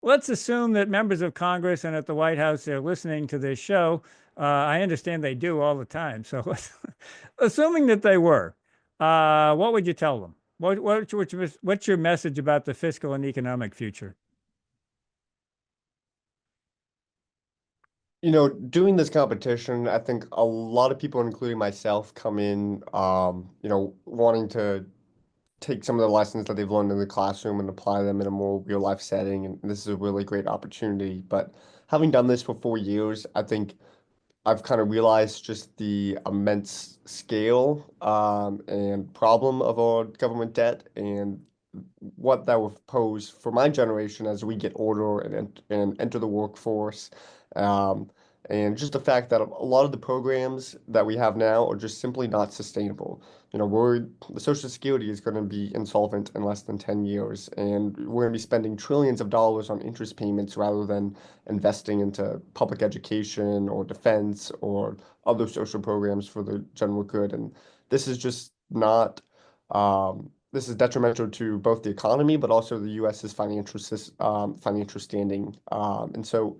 let's assume that members of Congress and at the White House are listening to this show. I understand they do all the time. So assuming that they were, what would you tell them? What's your message about the fiscal and economic future? Doing this competition, I think a lot of people, including myself, come in, wanting to take some of the lessons that they've learned in the classroom and apply them in a more real life setting. And this is a really great opportunity. But having done this for 4 years, I think I've kind of realized just the immense scale and problem of our government debt and what that would pose for my generation as we get older and enter the workforce. Um, and just the fact that a lot of the programs that we have now are just simply not sustainable. The Social Security is going to be insolvent in less than 10 years, and we're going to be spending trillions of dollars on interest payments rather than investing into public education or defense or other social programs for the general good. And this is just not, this is detrimental to both the economy, but also the US's financial standing. And so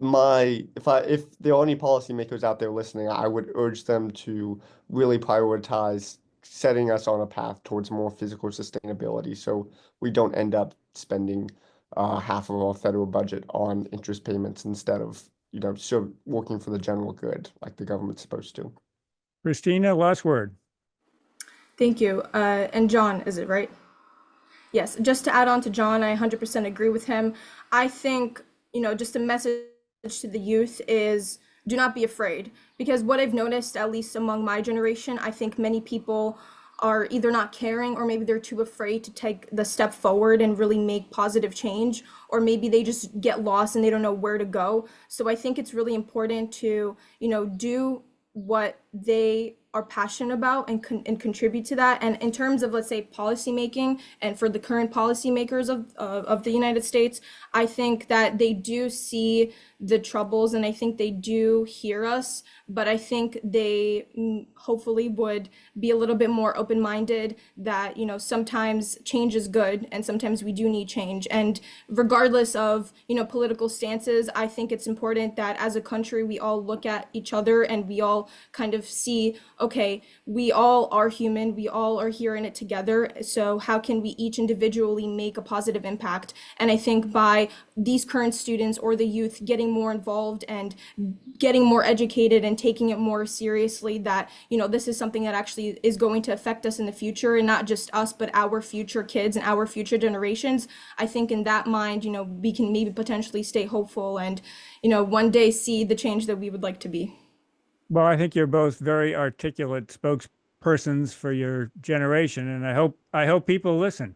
if there are any policymakers out there listening, I would urge them to really prioritize setting us on a path towards more physical sustainability so we don't end up spending half of our federal budget on interest payments instead of, still working for the general good like the government's supposed to. Christina, last word. Thank you. And John, is it right? Yes, just to add on to John, I 100% agree with him. I think, just a message to the youth is do not be afraid. Because what I've noticed, at least among my generation, I think many people are either not caring or maybe they're too afraid to take the step forward and really make positive change, or maybe they just get lost and they don't know where to go. So I think it's really important to, do what they are passionate about and contribute to that. And in terms of, let's say, policy making, and for the current policymakers of the United States, I think that they do see the troubles and I think they do hear us, but I think they hopefully would be a little bit more open-minded that, sometimes change is good and sometimes we do need change. And regardless of, political stances, I think it's important that as a country, we all look at each other and we all kind of see, okay, we all are human, we all are here in it together. So how can we each individually make a positive impact? And I think by these current students or the youth getting more involved and getting more educated and taking it more seriously, that, this is something that actually is going to affect us in the future, and not just us, but our future kids and our future generations. I think in that mind, we can maybe potentially stay hopeful and, one day see the change that we would like to be. Well, I think you're both very articulate spokespersons for your generation, and I hope people listen.